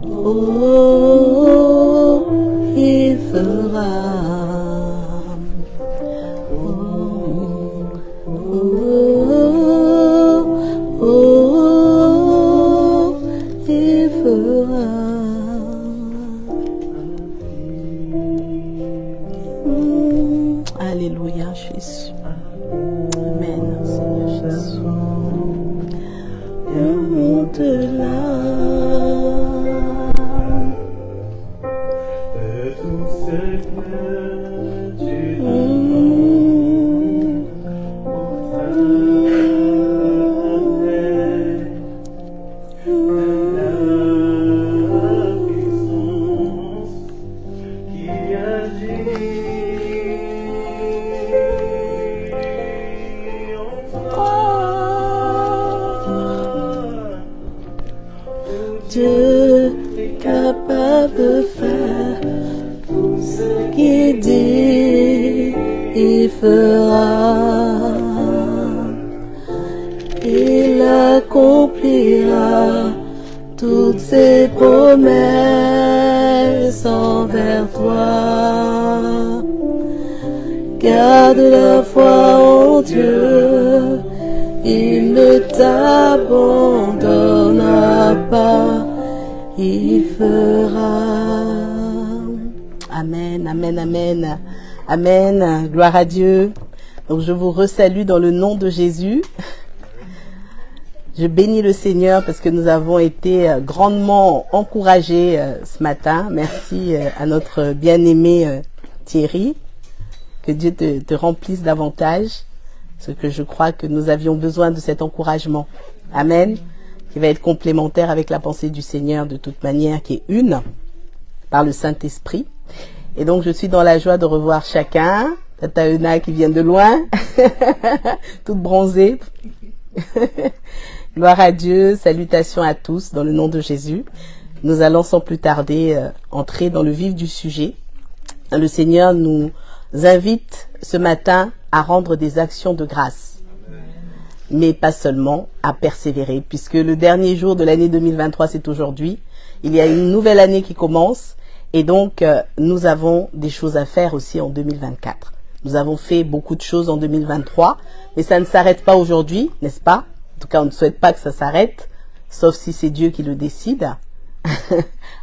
Oh, il fera. Oh, oh, oh, il fera. Alléluia, Jésus. Amen, Seigneur Jésus. Au-delà de tout ce que tu mm, donnes, la puissance qui agit en toi. Dieu est capable de faire tout ce qu'il dit, il fera. Il accomplira toutes ses promesses envers toi. Garde la foi en Dieu, il ne t'abandonnera pas, il fera. Amen, amen, amen, amen, gloire à Dieu. Donc je vous resalue dans le nom de Jésus. Je bénis le Seigneur parce que nous avons été grandement encouragés ce matin. Merci à notre bien-aimé Thierry. Que Dieu te remplisse davantage. Parce que je crois que nous avions besoin de cet encouragement. Amen. Qui va être complémentaire avec la pensée du Seigneur de toute manière, qui est une, par le Saint-Esprit. Et donc je suis dans la joie de revoir chacun. Tata Euna qui vient de loin. Toute bronzée. Gloire à Dieu, salutations à tous dans le nom de Jésus. Nous allons sans plus tarder entrer dans le vif du sujet. Le Seigneur nous invite ce matin à rendre des actions de grâce, mais pas seulement, à persévérer, puisque le dernier jour de l'année 2023, c'est aujourd'hui. Il y a une nouvelle année qui commence, et donc nous avons des choses à faire aussi en 2024. Nous avons fait beaucoup de choses en 2023, mais ça ne s'arrête pas aujourd'hui, n'est-ce pas? En tout cas, on ne souhaite pas que ça s'arrête, sauf si c'est Dieu qui le décide.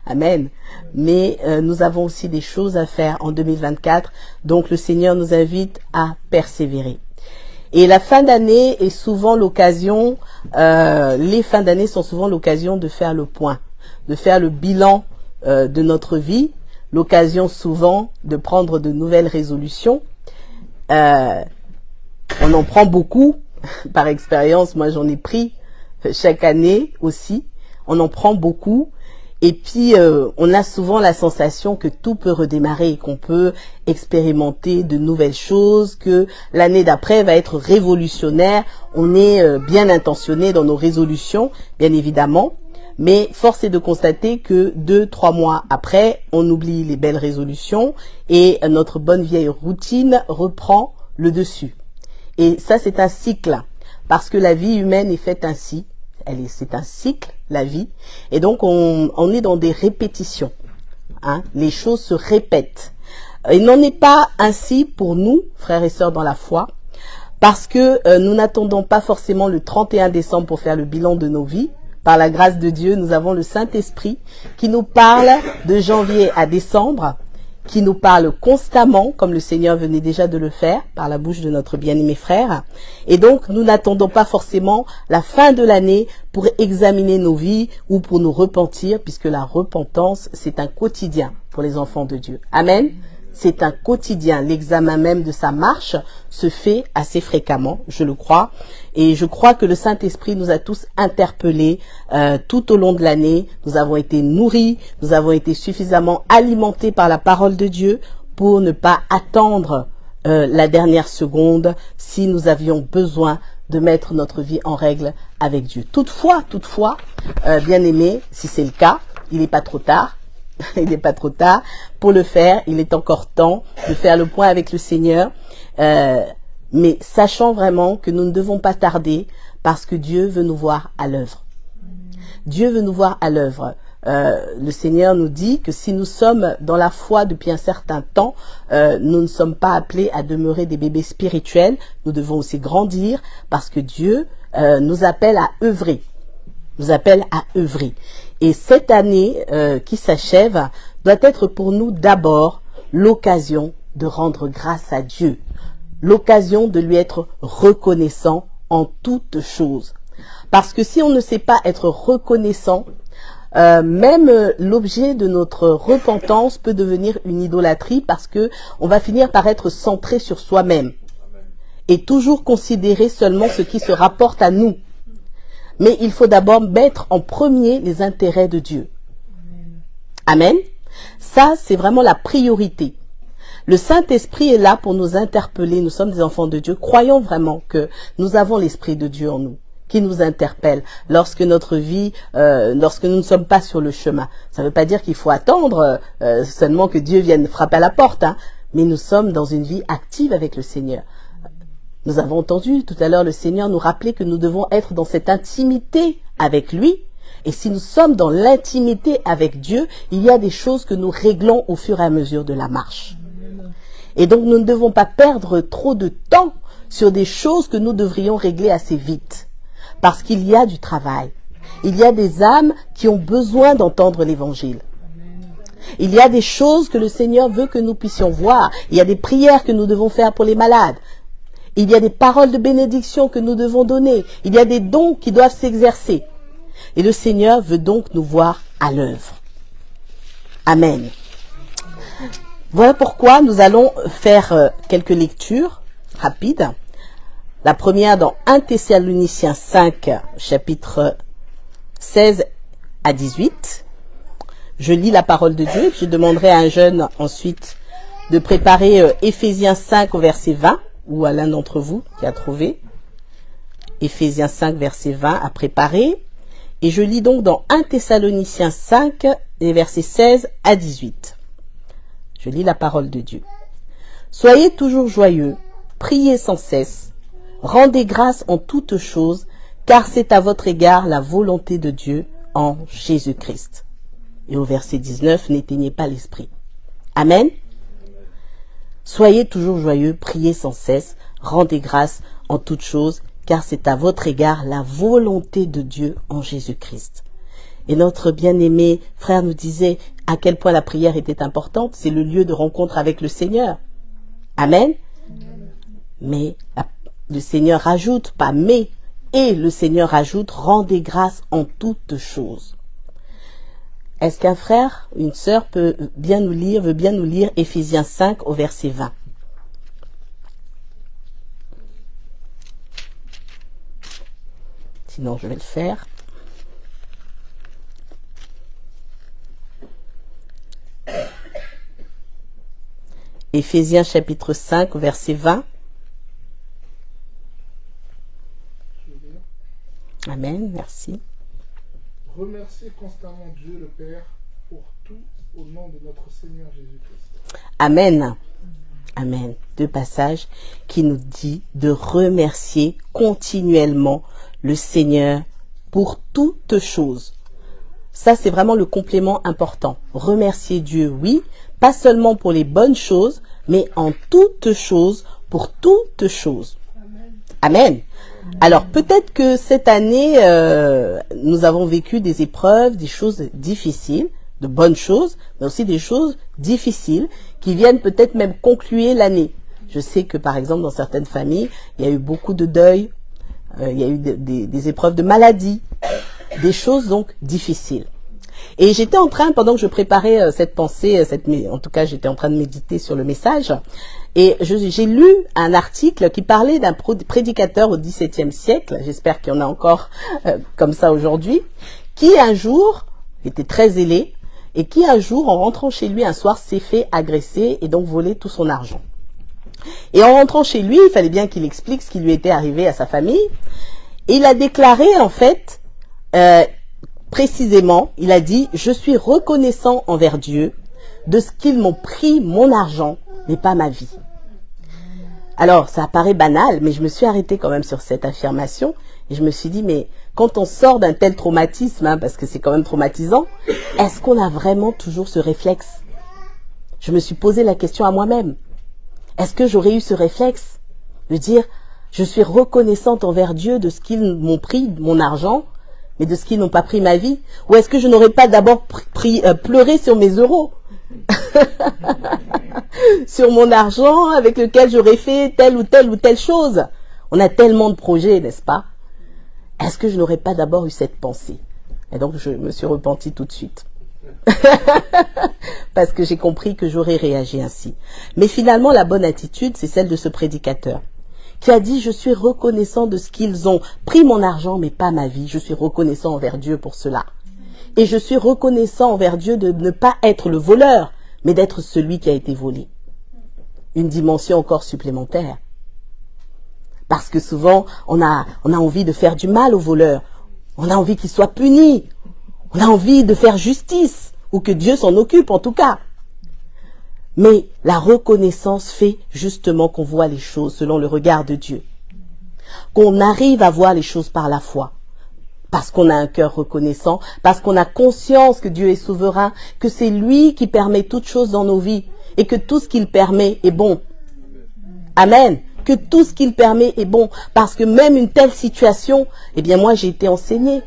Amen. Mais nous avons aussi des choses à faire en 2024. Donc le Seigneur nous invite à persévérer. Et la fin d'année est souvent l'occasion, les fins d'année sont souvent l'occasion de faire le point, de faire le bilan de notre vie, l'occasion souvent de prendre de nouvelles résolutions. On en prend beaucoup, par expérience, moi j'en ai pris chaque année aussi, on en prend beaucoup. Et puis, on a souvent la sensation que tout peut redémarrer et qu'on peut expérimenter de nouvelles choses, que l'année d'après va être révolutionnaire. On est bien intentionné dans nos résolutions, bien évidemment. Mais force est de constater que 2-3 mois après, on oublie les belles résolutions et notre bonne vieille routine reprend le dessus. Et ça, c'est un cycle, parce que la vie humaine est faite ainsi. C'est un cycle, la vie. Et donc, on est dans des répétitions. Hein. Les choses se répètent. Il n'en est pas ainsi pour nous, frères et sœurs dans la foi, parce que nous n'attendons pas forcément le 31 décembre pour faire le bilan de nos vies. Par la grâce de Dieu, nous avons le Saint-Esprit qui nous parle de janvier à décembre, qui nous parle constamment, comme le Seigneur venait déjà de le faire, par la bouche de notre bien-aimé frère. Et donc, nous n'attendons pas forcément la fin de l'année pour examiner nos vies ou pour nous repentir, puisque la repentance, c'est un quotidien pour les enfants de Dieu. Amen. C'est un quotidien. L'examen même de sa marche se fait assez fréquemment, je le crois. Et je crois que le Saint-Esprit nous a tous interpellés tout au long de l'année. Nous avons été nourris, nous avons été suffisamment alimentés par la parole de Dieu pour ne pas attendre la dernière seconde si nous avions besoin de mettre notre vie en règle avec Dieu. Toutefois, bien aimé, si c'est le cas, il n'est pas trop tard. Il n'est pas trop tard pour le faire. Il est encore temps de faire le point avec le Seigneur. Mais sachant vraiment que nous ne devons pas tarder parce que Dieu veut nous voir à l'œuvre. Dieu veut nous voir à l'œuvre. le Seigneur nous dit que si nous sommes dans la foi depuis un certain temps, nous ne sommes pas appelés à demeurer des bébés spirituels. Nous devons aussi grandir parce que Dieu nous appelle à œuvrer. Nous appelle à œuvrer. Et cette année qui s'achève doit être pour nous d'abord l'occasion de rendre grâce à Dieu. L'occasion de lui être reconnaissant en toutes choses. Parce que si on ne sait pas être reconnaissant, même l'objet de notre repentance peut devenir une idolâtrie parce que on va finir par être centré sur soi-même et toujours considérer seulement ce qui se rapporte à nous. Mais il faut d'abord mettre en premier les intérêts de Dieu. Amen. Ça, c'est vraiment la priorité. Le Saint-Esprit est là pour nous interpeller. Nous sommes des enfants de Dieu. Croyons vraiment que nous avons l'Esprit de Dieu en nous, qui nous interpelle lorsque notre vie, lorsque nous ne sommes pas sur le chemin. Ça ne veut pas dire qu'il faut attendre seulement que Dieu vienne frapper à la porte, hein, mais nous sommes dans une vie active avec le Seigneur. Nous avons entendu tout à l'heure le Seigneur nous rappeler que nous devons être dans cette intimité avec lui. Et si nous sommes dans l'intimité avec Dieu, il y a des choses que nous réglons au fur et à mesure de la marche. Et donc nous ne devons pas perdre trop de temps sur des choses que nous devrions régler assez vite. Parce qu'il y a du travail. Il y a des âmes qui ont besoin d'entendre l'évangile. Il y a des choses que le Seigneur veut que nous puissions voir. Il y a des prières que nous devons faire pour les malades. Il y a des paroles de bénédiction que nous devons donner. Il y a des dons qui doivent s'exercer. Et le Seigneur veut donc nous voir à l'œuvre. Amen. Voilà pourquoi nous allons faire quelques lectures rapides. La première dans 1 Thessaloniciens 5, chapitre 16 à 18. Je lis la parole de Dieu. Je demanderai à un jeune ensuite de préparer Éphésiens 5 au verset 20, ou à l'un d'entre vous qui a trouvé. Éphésiens 5, verset 20 à préparer. Et je lis donc dans 1 Thessaloniciens 5, les versets 16 à 18. Je lis la parole de Dieu. Soyez toujours joyeux, priez sans cesse, rendez grâce en toutes choses, car c'est à votre égard la volonté de Dieu en Jésus-Christ. Et au verset 19, n'éteignez pas l'esprit. Amen. Soyez toujours joyeux, priez sans cesse, rendez grâce en toutes choses, car c'est à votre égard la volonté de Dieu en Jésus-Christ. Et notre bien-aimé frère nous disait à quel point la prière était importante. C'est le lieu de rencontre avec le Seigneur. Amen. Mais le Seigneur rajoute, pas mais, et le Seigneur rajoute, rendez grâce en toutes choses. Est-ce qu'un frère, une sœur veut bien nous lire Éphésiens 5 au verset 20? Sinon, je vais le faire. Éphésiens chapitre 5, verset 20. Amen, merci. Remerciez constamment Dieu le Père pour tout au nom de notre Seigneur Jésus-Christ. Amen. Amen. Deux passages qui nous dit de remercier continuellement le Seigneur pour toutes choses. Ça, c'est vraiment le complément important. Remercier Dieu, oui, pas seulement pour les bonnes choses, mais en toutes choses, pour toutes choses. Amen. Alors, peut-être que cette année, nous avons vécu des épreuves, des choses difficiles, de bonnes choses, mais aussi des choses difficiles qui viennent peut-être même conclure l'année. Je sais que, par exemple, dans certaines familles, il y a eu beaucoup de deuil, il y a eu des épreuves de maladie, des choses donc difficiles. Et j'étais en train, pendant que je préparais cette pensée, en tout cas j'étais en train de méditer sur le message, et j'ai lu un article qui parlait d'un prédicateur au XVIIe siècle, j'espère qu'il y en a encore comme ça aujourd'hui, qui un jour était très zélé, et qui un jour, en rentrant chez lui un soir, s'est fait agresser et donc voler tout son argent. Et en rentrant chez lui, il fallait bien qu'il explique ce qui lui était arrivé à sa famille, et il a déclaré en fait, précisément, il a dit « Je suis reconnaissant envers Dieu de ce qu'ils m'ont pris mon argent, mais pas ma vie. » Alors, ça paraît banal, mais je me suis arrêtée quand même sur cette affirmation et je me suis dit « Mais quand on sort d'un tel traumatisme, hein, parce que c'est quand même traumatisant, est-ce qu'on a vraiment toujours ce réflexe? Je me suis posé la question à moi-même. Est-ce que j'aurais eu ce réflexe de dire, je suis reconnaissante envers Dieu de ce qu'ils m'ont pris, mon argent, mais de ce qu'ils n'ont pas pris ma vie? Ou est-ce que je n'aurais pas d'abord pleuré sur mes euros sur mon argent avec lequel j'aurais fait telle ou telle chose? On a tellement de projets, n'est-ce pas? Est-ce que je n'aurais pas d'abord eu cette pensée? Et donc je me suis repentie tout de suite. Parce que j'ai compris que j'aurais réagi ainsi. Mais finalement, la bonne attitude, c'est celle de ce prédicateur qui a dit, je suis reconnaissant de ce qu'ils ont pris mon argent, mais pas ma vie. Je suis reconnaissant envers Dieu pour cela. Et je suis reconnaissant envers Dieu de ne pas être le voleur, mais d'être celui qui a été volé. Une dimension encore supplémentaire. Parce que souvent, on a envie de faire du mal aux voleurs. On a envie qu'ils soient punis. On a envie de faire justice, ou que Dieu s'en occupe en tout cas. Mais la reconnaissance fait justement qu'on voit les choses selon le regard de Dieu. Qu'on arrive à voir les choses par la foi. Parce qu'on a un cœur reconnaissant, parce qu'on a conscience que Dieu est souverain, que c'est lui qui permet toutes choses dans nos vies, et que tout ce qu'il permet est bon. Amen. Que tout ce qu'il permet est bon. Parce que même une telle situation, eh bien moi j'ai été enseignée.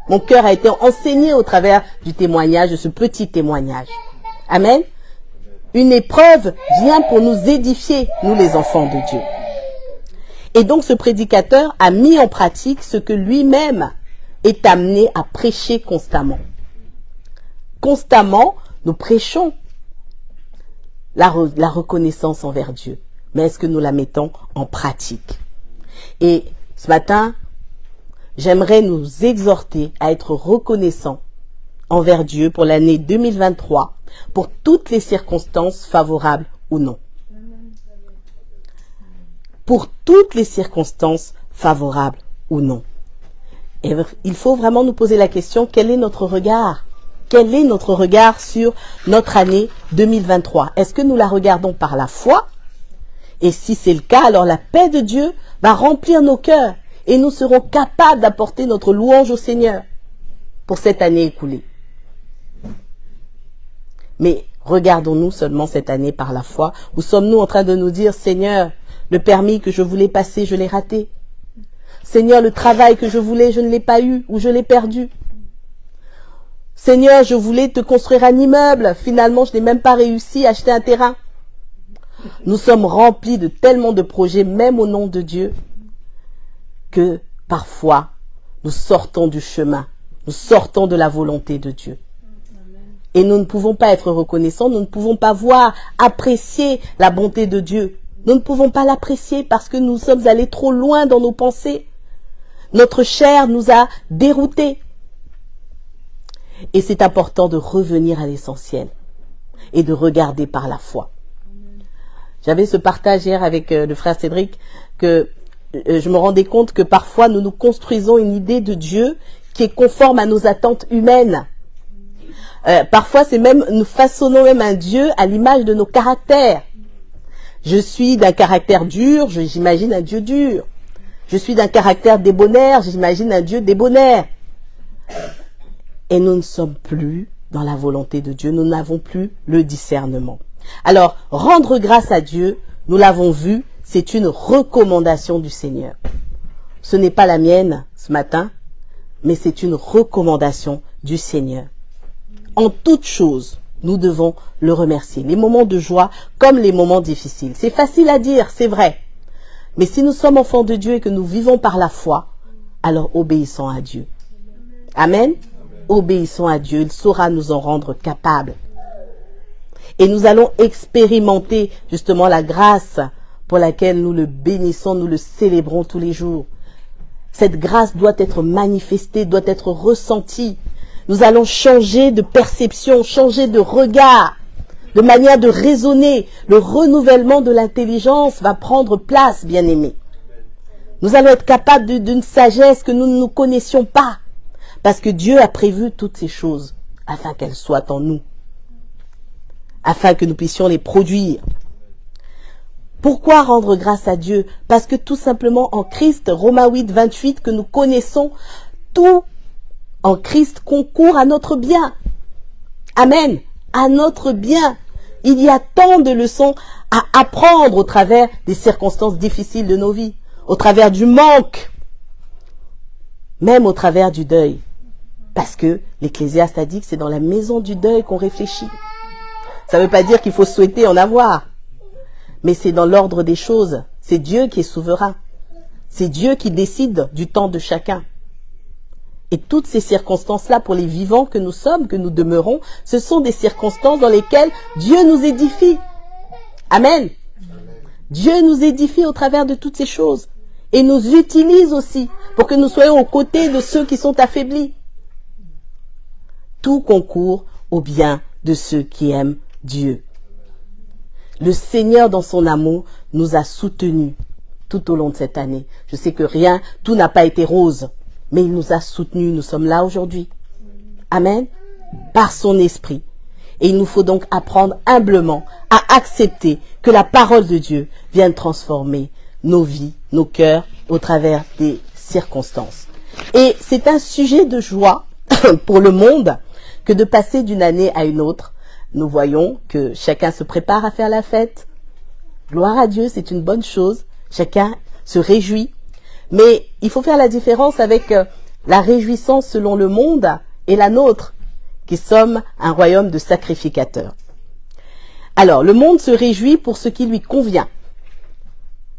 Mon cœur a été enseigné au travers du témoignage, de ce petit témoignage. Amen. Une épreuve vient pour nous édifier, nous les enfants de Dieu. Et donc ce prédicateur a mis en pratique ce que lui-même est amené à prêcher constamment. Constamment, nous prêchons la reconnaissance envers Dieu. Mais est-ce que nous la mettons en pratique? Et ce matin, j'aimerais nous exhorter à être reconnaissants envers Dieu pour l'année 2023, pour toutes les circonstances favorables ou non. Pour toutes les circonstances favorables ou non. Et il faut vraiment nous poser la question, quel est notre regard? Quel est notre regard sur notre année 2023? Est-ce que nous la regardons par la foi? Et si c'est le cas, alors la paix de Dieu va remplir nos cœurs et nous serons capables d'apporter notre louange au Seigneur pour cette année écoulée. Mais regardons-nous seulement cette année par la foi, ou sommes-nous en train de nous dire, Seigneur, le permis que je voulais passer, je l'ai raté. Seigneur, le travail que je voulais, je ne l'ai pas eu, ou je l'ai perdu. Seigneur, je voulais te construire un immeuble, finalement je n'ai même pas réussi à acheter un terrain. Nous sommes remplis de tellement de projets, même au nom de Dieu, que parfois nous sortons du chemin, nous sortons de la volonté de Dieu. Et nous ne pouvons pas être reconnaissants, nous ne pouvons pas voir, apprécier la bonté de Dieu. Nous ne pouvons pas l'apprécier parce que nous sommes allés trop loin dans nos pensées. Notre chair nous a déroutés. Et c'est important de revenir à l'essentiel et de regarder par la foi. J'avais ce partage hier avec le frère Cédric que je me rendais compte que parfois nous nous construisons une idée de Dieu qui est conforme à nos attentes humaines. Parfois c'est même, nous façonnons même un Dieu à l'image de nos caractères. Je suis d'un caractère dur, j'imagine un Dieu dur. Je suis d'un caractère débonnaire, j'imagine un Dieu débonnaire. Et nous ne sommes plus dans la volonté de Dieu, nous n'avons plus le discernement. Alors, rendre grâce à Dieu, nous l'avons vu, c'est une recommandation du Seigneur. Ce n'est pas la mienne ce matin, mais c'est une recommandation du Seigneur. En toute chose, nous devons le remercier. Les moments de joie comme les moments difficiles. C'est facile à dire, c'est vrai. Mais si nous sommes enfants de Dieu et que nous vivons par la foi, alors obéissons à Dieu. Amen. Obéissons à Dieu, il saura nous en rendre capables. Et nous allons expérimenter justement la grâce pour laquelle nous le bénissons, nous le célébrons tous les jours. Cette grâce doit être manifestée, doit être ressentie. Nous allons changer de perception, changer de regard, de manière de raisonner. Le renouvellement de l'intelligence va prendre place, bien-aimés. Nous allons être capables d'une sagesse que nous ne nous connaissions pas. Parce que Dieu a prévu toutes ces choses afin qu'elles soient en nous. Afin que nous puissions les produire. Pourquoi rendre grâce à Dieu? Parce que tout simplement en Christ, Romains 8, 28, que nous connaissons, tout en Christ concourt à notre bien. Amen. À notre bien. Il y a tant de leçons à apprendre au travers des circonstances difficiles de nos vies, au travers du manque, même au travers du deuil. Parce que l'Ecclésiaste a dit que c'est dans la maison du deuil qu'on réfléchit. Ça ne veut pas dire qu'il faut souhaiter en avoir, mais c'est dans l'ordre des choses. C'est Dieu qui est souverain. C'est Dieu qui décide du temps de chacun. Et toutes ces circonstances-là, pour les vivants que nous sommes, que nous demeurons, ce sont des circonstances dans lesquelles Dieu nous édifie. Amen. Dieu nous édifie au travers de toutes ces choses. Et nous utilise aussi pour que nous soyons aux côtés de ceux qui sont affaiblis. Tout concourt au bien de ceux qui aiment Dieu. Le Seigneur, dans son amour, nous a soutenus tout au long de cette année. Je sais que tout n'a pas été rose, mais il nous a soutenus. Nous sommes là aujourd'hui. Amen. Par son esprit. Et il nous faut donc apprendre humblement à accepter que la parole de Dieu vienne transformer nos vies, nos cœurs, au travers des circonstances. Et c'est un sujet de joie pour le monde que de passer d'une année à une autre. Nous voyons que chacun se prépare à faire la fête. Gloire à Dieu, c'est une bonne chose. Chacun se réjouit. Mais il faut faire la différence avec la réjouissance selon le monde et la nôtre, qui sommes un royaume de sacrificateurs. Alors, le monde se réjouit pour ce qui lui convient,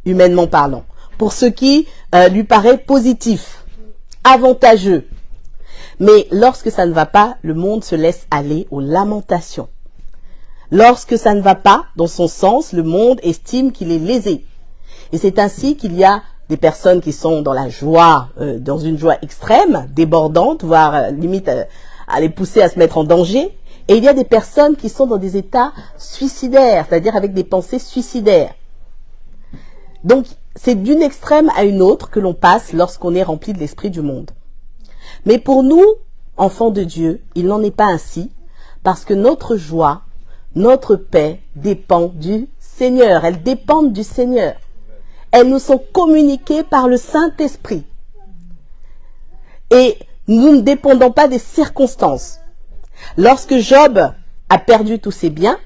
humainement parlant, pour ce qui lui paraît positif, avantageux. Mais lorsque ça ne va pas, le monde se laisse aller aux lamentations. Lorsque ça ne va pas, dans son sens, le monde estime qu'il est lésé. Et c'est ainsi qu'il y a des personnes qui sont dans la joie, dans une joie extrême, débordante, voire limite à les pousser à se mettre en danger. Et il y a des personnes qui sont dans des états suicidaires, c'est-à-dire avec des pensées suicidaires. Donc, c'est d'une extrême à une autre que l'on passe lorsqu'on est rempli de l'esprit du monde. Mais pour nous, enfants de Dieu, il n'en est pas ainsi, parce que notre joie, notre paix dépend du Seigneur. Elles dépendent du Seigneur. Elles nous sont communiquées par le Saint-Esprit. Et nous ne dépendons pas des circonstances. Lorsque Job a perdu tous ses biens,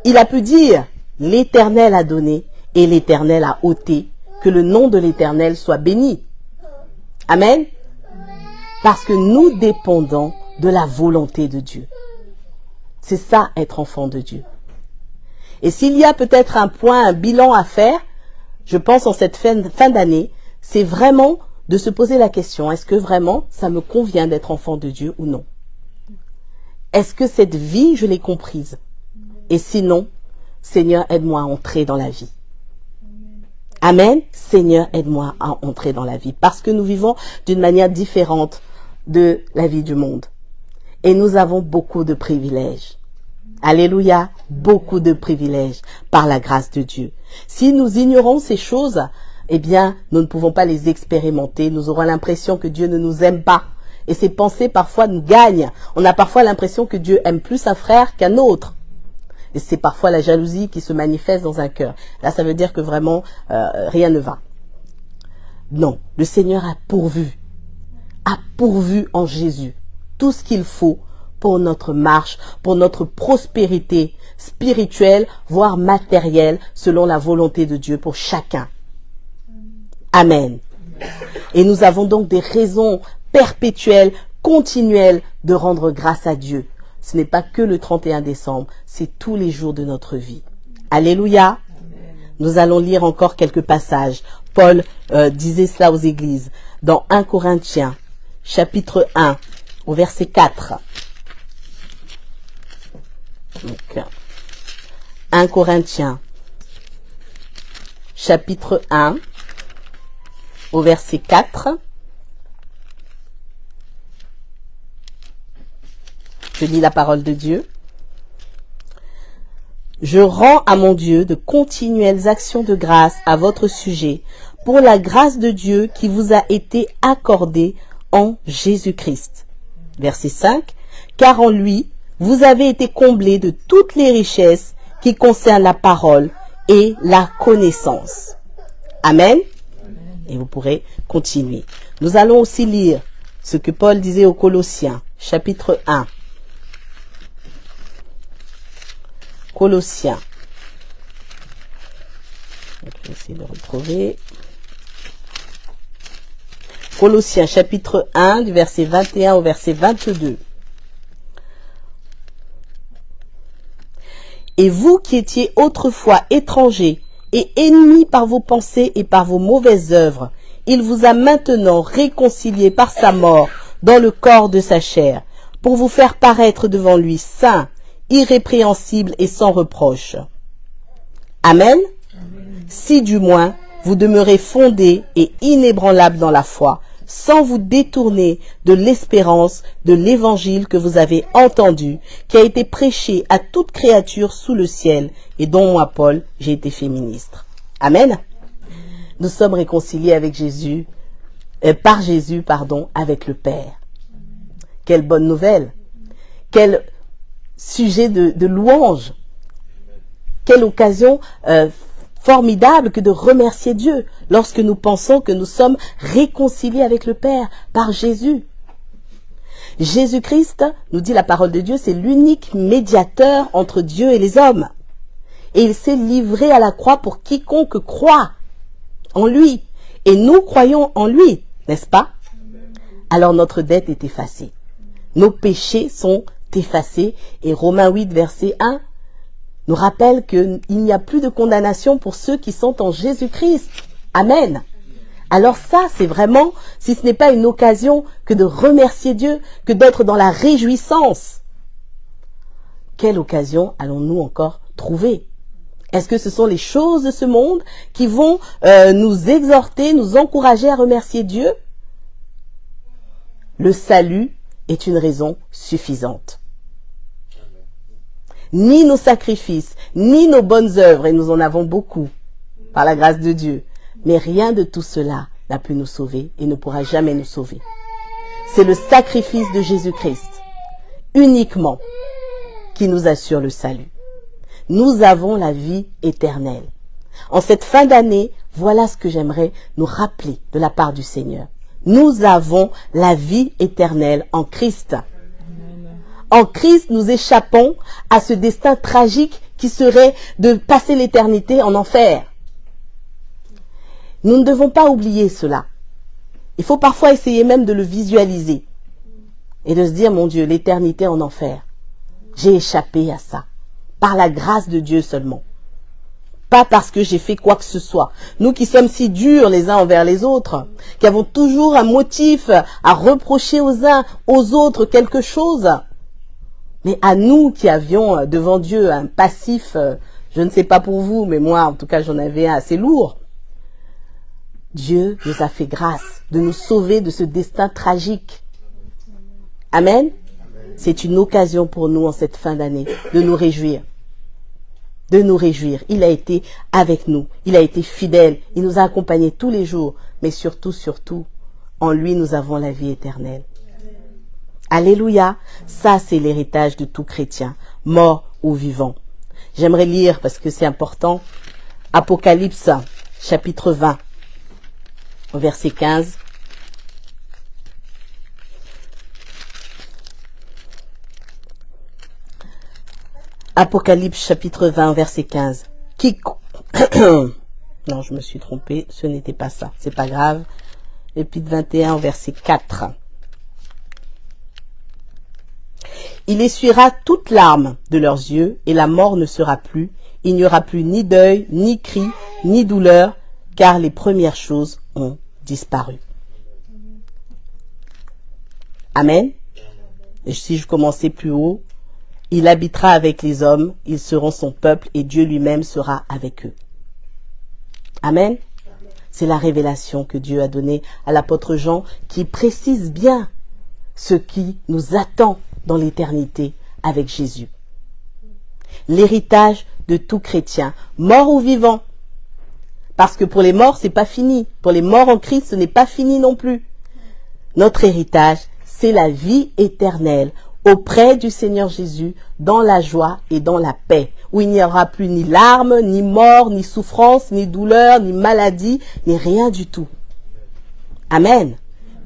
il a pu dire « L'Éternel a donné et l'Éternel a ôté, que le nom de l'Éternel soit béni. » Amen. Parce que nous dépendons de la volonté de Dieu. C'est ça, être enfant de Dieu. Et s'il y a peut-être un bilan à faire, je pense en cette fin d'année, c'est vraiment de se poser la question, est-ce que vraiment ça me convient d'être enfant de Dieu ou non? Est-ce que cette vie, je l'ai comprise? Et sinon, Seigneur, aide-moi à entrer dans la vie. Amen. Seigneur, aide-moi à entrer dans la vie. Parce que nous vivons d'une manière différente de la vie du monde. Et nous avons beaucoup de privilèges. Alléluia. Beaucoup de privilèges par la grâce de Dieu. Si nous ignorons ces choses, eh bien, nous ne pouvons pas les expérimenter. Nous aurons l'impression que Dieu ne nous aime pas. Et ces pensées parfois nous gagnent. On a parfois l'impression que Dieu aime plus un frère qu'un autre. Et c'est parfois la jalousie qui se manifeste dans un cœur. Là, ça veut dire que vraiment, rien ne va. Non, le Seigneur a pourvu en Jésus tout ce qu'il faut pour notre marche, pour notre prospérité spirituelle, voire matérielle, selon la volonté de Dieu pour chacun. Amen. Et nous avons donc des raisons perpétuelles, continuelles de rendre grâce à Dieu. Ce n'est pas que le 31 décembre, c'est tous les jours de notre vie. Alléluia. Nous allons lire encore quelques passages. Paul disait cela aux églises dans 1 Corinthiens, chapitre 1, au verset 4. Donc, 1 Corinthiens, chapitre 1, au verset 4. Je lis la parole de Dieu. Je rends à mon Dieu de continuelles actions de grâce à votre sujet pour la grâce de Dieu qui vous a été accordée en Jésus-Christ. Verset 5. Car en lui, vous avez été comblés de toutes les richesses qui concernent la parole et la connaissance. Amen. Et vous pourrez continuer. Nous allons aussi lire ce que Paul disait aux Colossiens, chapitre 1. Colossiens. Je vais essayer de retrouver. Colossiens, chapitre 1, du verset 21 au verset 22. Et vous qui étiez autrefois étrangers et ennemis par vos pensées et par vos mauvaises œuvres, il vous a maintenant réconciliés par sa mort dans le corps de sa chair, pour vous faire paraître devant lui saint, irrépréhensible et sans reproche. Amen. Si du moins vous demeurez fondés et inébranlables dans la foi, sans vous détourner de l'espérance de l'évangile que vous avez entendu, qui a été prêché à toute créature sous le ciel, et dont moi, Paul, j'ai été fait ministre. Amen. Nous sommes réconciliés avec Jésus, par Jésus, avec le Père. Quelle bonne nouvelle. Quel sujet de louange. Quelle occasion formidable que de remercier Dieu lorsque nous pensons que nous sommes réconciliés avec le Père par Jésus. Jésus-Christ, nous dit la parole de Dieu, c'est l'unique médiateur entre Dieu et les hommes. Et il s'est livré à la croix pour quiconque croit en lui. Et nous croyons en lui, n'est-ce pas? Alors notre dette est effacée. Nos péchés sont effacés. Et Romains 8, verset 1, nous rappelle qu'il n'y a plus de condamnation pour ceux qui sont en Jésus-Christ. Amen. Alors ça, c'est vraiment, si ce n'est pas une occasion que de remercier Dieu, que d'être dans la réjouissance. Quelle occasion allons-nous encore trouver? Est-ce que ce sont les choses de ce monde qui vont nous exhorter, nous encourager à remercier Dieu? Le salut est une raison suffisante. Ni nos sacrifices, ni nos bonnes œuvres, et nous en avons beaucoup, par la grâce de Dieu. Mais rien de tout cela n'a pu nous sauver et ne pourra jamais nous sauver. C'est le sacrifice de Jésus-Christ, uniquement, qui nous assure le salut. Nous avons la vie éternelle. En cette fin d'année, voilà ce que j'aimerais nous rappeler de la part du Seigneur. Nous avons la vie éternelle en Christ. En Christ, nous échappons à ce destin tragique qui serait de passer l'éternité en enfer. Nous ne devons pas oublier cela. Il faut parfois essayer même de le visualiser et de se dire, mon Dieu, l'éternité en enfer. J'ai échappé à ça, par la grâce de Dieu seulement. Pas parce que j'ai fait quoi que ce soit. Nous qui sommes si durs les uns envers les autres, qui avons toujours un motif à reprocher aux uns, aux autres quelque chose. Mais à nous qui avions devant Dieu un passif, je ne sais pas pour vous, mais moi en tout cas j'en avais un assez lourd. Dieu nous a fait grâce de nous sauver de ce destin tragique. Amen. C'est une occasion pour nous en cette fin d'année de nous réjouir. De nous réjouir. Il a été avec nous. Il a été fidèle. Il nous a accompagnés tous les jours. Mais surtout, en lui nous avons la vie éternelle. Alléluia. Ça, c'est l'héritage de tout chrétien, mort ou vivant. J'aimerais lire, parce que c'est important, Apocalypse, chapitre 20, au verset 15. Apocalypse, chapitre 20, verset 15. Non, je me suis trompée, ce n'était pas ça, c'est pas grave. Épître 21, au verset 4. Il essuiera toute larme de leurs yeux, et la mort ne sera plus. Il n'y aura plus ni deuil, ni cri, ni douleur, car les premières choses ont disparu. Amen. Et si je commençais plus haut, il habitera avec les hommes, ils seront son peuple, et Dieu lui-même sera avec eux. Amen. C'est la révélation que Dieu a donnée à l'apôtre Jean, qui précise bien ce qui nous attend dans l'éternité avec Jésus. L'héritage de tout chrétien, mort ou vivant. Parce que pour les morts, c'est pas fini. Pour les morts en Christ, ce n'est pas fini non plus. Notre héritage, c'est la vie éternelle auprès du Seigneur Jésus, dans la joie et dans la paix, où il n'y aura plus ni larmes, ni mort, ni souffrance, ni douleur, ni maladie, ni rien du tout. Amen.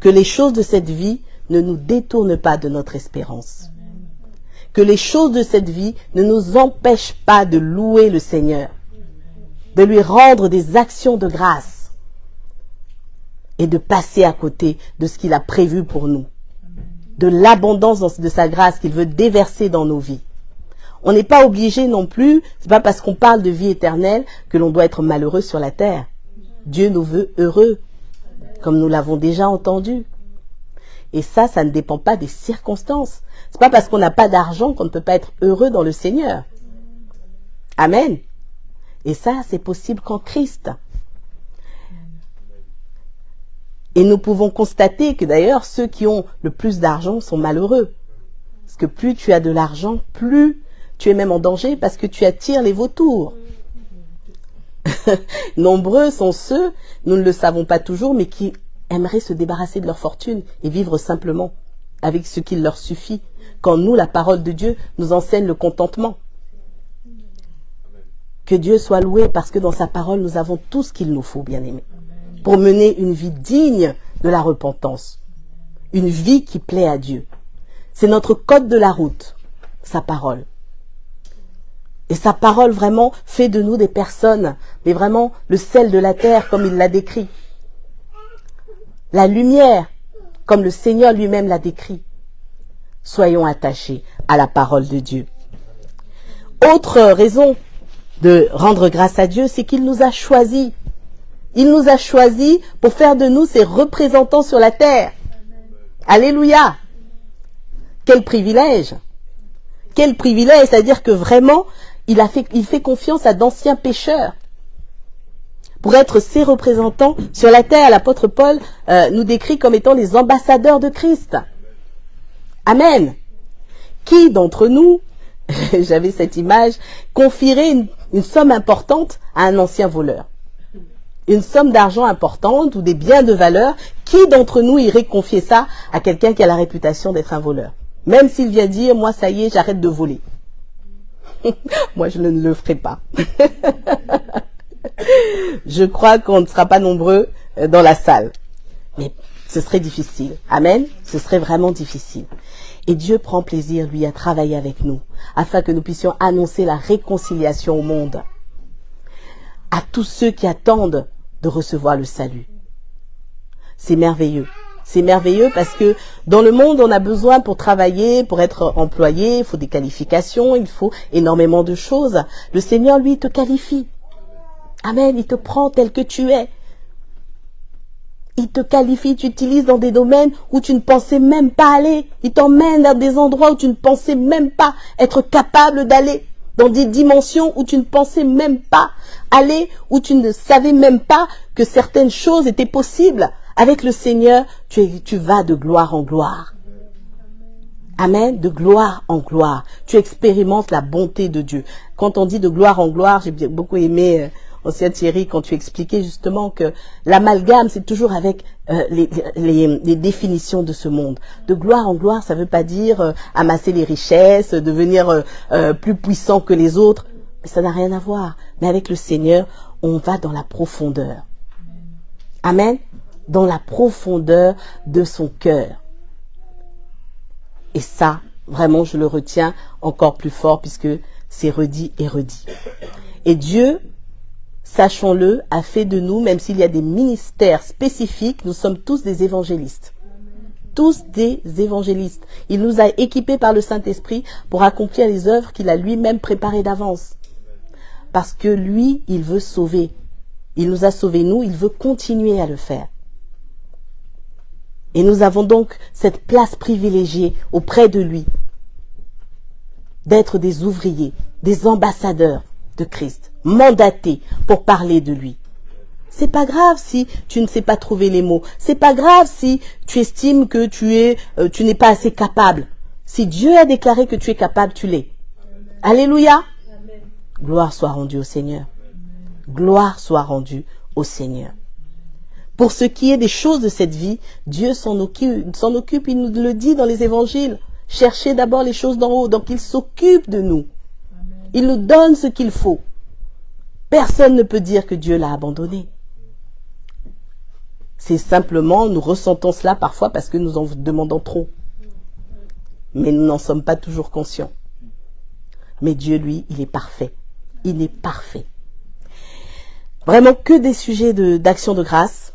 Que les choses de cette vie ne nous détournent pas de notre espérance. Que les choses de cette vie ne nous empêchent pas de louer le Seigneur, de lui rendre des actions de grâce et de passer à côté de ce qu'il a prévu pour nous, de l'abondance de sa grâce qu'il veut déverser dans nos vies. On n'est pas obligé non plus, c'est pas parce qu'on parle de vie éternelle que l'on doit être malheureux sur la terre. Dieu nous veut heureux, comme nous l'avons déjà entendu. Et ça ne dépend pas des circonstances. C'est pas parce qu'on n'a pas d'argent qu'on ne peut pas être heureux dans le Seigneur. Amen. Et ça, c'est possible qu'en Christ. Et nous pouvons constater que d'ailleurs, ceux qui ont le plus d'argent sont malheureux. Parce que plus tu as de l'argent, plus tu es même en danger parce que tu attires les vautours. Nombreux sont ceux, nous ne le savons pas toujours, mais qui aimeraient se débarrasser de leur fortune et vivre simplement avec ce qu'il leur suffit. Quand nous, la parole de Dieu, nous enseigne le contentement. Que Dieu soit loué parce que dans sa parole, nous avons tout ce qu'il nous faut, bien-aimés, pour mener une vie digne de la repentance. Une vie qui plaît à Dieu. C'est notre code de la route, sa parole. Et sa parole vraiment fait de nous des personnes, mais vraiment le sel de la terre comme il l'a décrit. La lumière, comme le Seigneur lui-même l'a décrit. Soyons attachés à la parole de Dieu. Autre raison de rendre grâce à Dieu, c'est qu'il nous a choisis. Il nous a choisis pour faire de nous ses représentants sur la terre. Alléluia! Quel privilège! Quel privilège! C'est-à-dire que vraiment, il fait confiance à d'anciens pécheurs pour être ses représentants sur la terre. L'apôtre Paul nous décrit comme étant les ambassadeurs de Christ. Amen. Qui d'entre nous, j'avais cette image, confierait une somme importante à un ancien voleur? Une somme d'argent importante ou des biens de valeur, qui d'entre nous irait confier ça à quelqu'un qui a la réputation d'être un voleur? Même s'il vient dire, moi ça y est, j'arrête de voler. Moi je ne le ferai pas. Je crois qu'on ne sera pas nombreux dans la salle. Mais ce serait difficile. Amen. Ce serait vraiment difficile. Et Dieu prend plaisir, lui, à travailler avec nous, afin que nous puissions annoncer la réconciliation au monde, à tous ceux qui attendent de recevoir le salut. C'est merveilleux. C'est merveilleux parce que dans le monde, on a besoin pour travailler, pour être employé, il faut des qualifications, il faut énormément de choses. Le Seigneur, lui, te qualifie. Amen, il te prend tel que tu es. Il te qualifie, tu utilises dans des domaines où tu ne pensais même pas aller. Il t'emmène dans des endroits où tu ne pensais même pas être capable d'aller. Dans des dimensions où tu ne pensais même pas aller, où tu ne savais même pas que certaines choses étaient possibles. Avec le Seigneur, tu vas de gloire en gloire. Amen, de gloire en gloire. Tu expérimentes la bonté de Dieu. Quand on dit de gloire en gloire, j'ai beaucoup aimé, ancien Thierry, quand tu expliquais justement que l'amalgame, c'est toujours avec les définitions de ce monde. De gloire en gloire, ça ne veut pas dire amasser les richesses, devenir plus puissant que les autres. Mais ça n'a rien à voir. Mais avec le Seigneur, on va dans la profondeur. Amen. Dans la profondeur de son cœur. Et ça, vraiment, je le retiens encore plus fort puisque c'est redit et redit. Et Dieu, sachons-le, a fait de nous, même s'il y a des ministères spécifiques, nous sommes tous des évangélistes. Tous des évangélistes. Il nous a équipés par le Saint-Esprit pour accomplir les œuvres qu'il a lui-même préparées d'avance. Parce que lui, il veut sauver. Il nous a sauvés, nous, il veut continuer à le faire. Et nous avons donc cette place privilégiée auprès de lui, d'être des ouvriers, des ambassadeurs de Christ, mandatés pour parler de lui. C'est pas grave si tu ne sais pas trouver les mots. C'est pas grave si tu estimes que tu n'es pas assez capable. Si Dieu a déclaré que tu es capable, tu l'es. Alléluia. Amen. Gloire soit rendue au Seigneur. Gloire soit rendue au Seigneur. Pour ce qui est des choses de cette vie, Dieu s'en occupe, il nous le dit dans les évangiles. Cherchez d'abord les choses d'en haut, donc il s'occupe de nous. Amen. Il nous donne ce qu'il faut. Personne ne peut dire que Dieu l'a abandonné. C'est simplement, nous ressentons cela parfois parce que nous en demandons trop. Mais nous n'en sommes pas toujours conscients. Mais Dieu, lui, il est parfait. Il est parfait. Vraiment que des sujets d'action de grâce.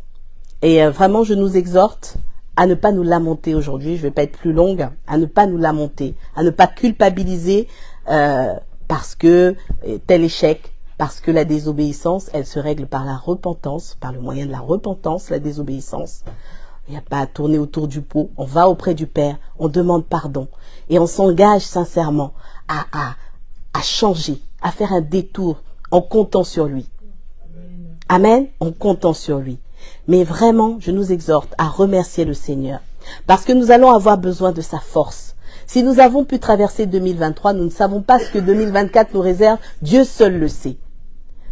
Et vraiment, je nous exhorte à ne pas nous lamenter aujourd'hui. Je ne vais pas être plus longue. À ne pas nous lamenter. À ne pas culpabiliser parce que tel échec, parce que la désobéissance, elle se règle par la repentance, par le moyen de la repentance, la désobéissance. Il n'y a pas à tourner autour du pot. On va auprès du Père, on demande pardon. Et on s'engage sincèrement à changer, à faire un détour en comptant sur lui. Amen, en comptant sur lui. Mais vraiment, je nous exhorte à remercier le Seigneur. Parce que nous allons avoir besoin de sa force. Si nous avons pu traverser 2023, nous ne savons pas ce que 2024 nous réserve. Dieu seul le sait.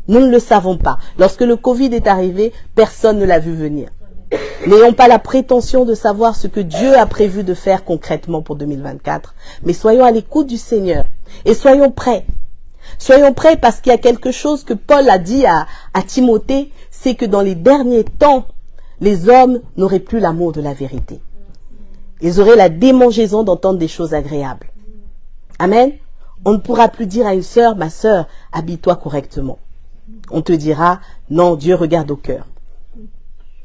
Nous ne le savons pas. Lorsque le Covid est arrivé, personne ne l'a vu venir. N'ayons pas la prétention de savoir ce que Dieu a prévu de faire concrètement pour 2024. Mais soyons à l'écoute du Seigneur. Et soyons prêts. Soyons prêts parce qu'il y a quelque chose que Paul a dit à Timothée, c'est que dans les derniers temps, les hommes n'auraient plus l'amour de la vérité. Ils auraient la démangeaison d'entendre des choses agréables. Amen. On ne pourra plus dire à une sœur, ma sœur, habille-toi correctement. On te dira, non, Dieu regarde au cœur.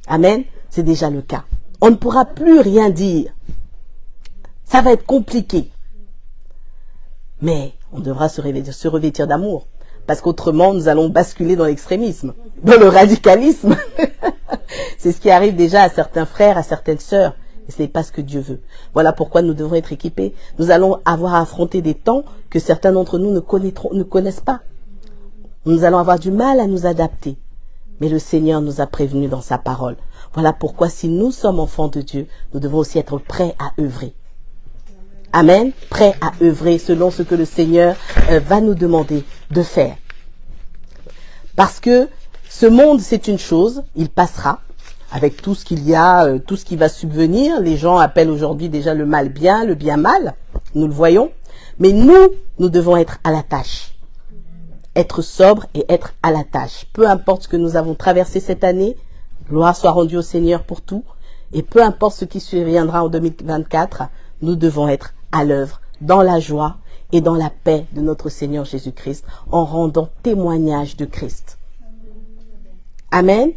Amen. C'est déjà le cas. On ne pourra plus rien dire. Ça va être compliqué. Mais on devra se revêtir d'amour. Parce qu'autrement, nous allons basculer dans l'extrémisme, dans le radicalisme. C'est ce qui arrive déjà à certains frères, à certaines sœurs. Et ce n'est pas ce que Dieu veut. Voilà pourquoi nous devons être équipés. Nous allons avoir à affronter des temps que certains d'entre nous ne connaissent pas. Nous allons avoir du mal à nous adapter. Mais le Seigneur nous a prévenus dans sa parole. Voilà pourquoi si nous sommes enfants de Dieu, nous devons aussi être prêts à œuvrer. Amen. Prêts à œuvrer selon ce que le Seigneur va nous demander de faire. Parce que ce monde, c'est une chose, il passera. Avec tout ce qu'il y a, tout ce qui va subvenir. Les gens appellent aujourd'hui déjà le mal bien, le bien mal. Nous le voyons. Mais nous devons être à la tâche. Être sobre et être à la tâche. Peu importe ce que nous avons traversé cette année, gloire soit rendue au Seigneur pour tout. Et peu importe ce qui surviendra en 2024, nous devons être à l'œuvre, dans la joie et dans la paix de notre Seigneur Jésus-Christ, en rendant témoignage de Christ. Amen.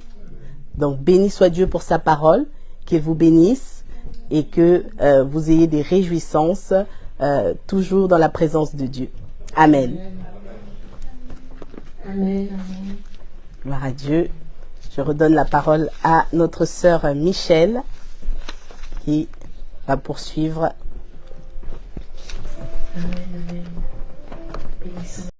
Donc, béni soit Dieu pour sa parole, qu'il vous bénisse et que vous ayez des réjouissances toujours dans la présence de Dieu. Amen. Amen. Gloire à Dieu. Je redonne la parole à notre sœur Michel qui va poursuivre. Amen.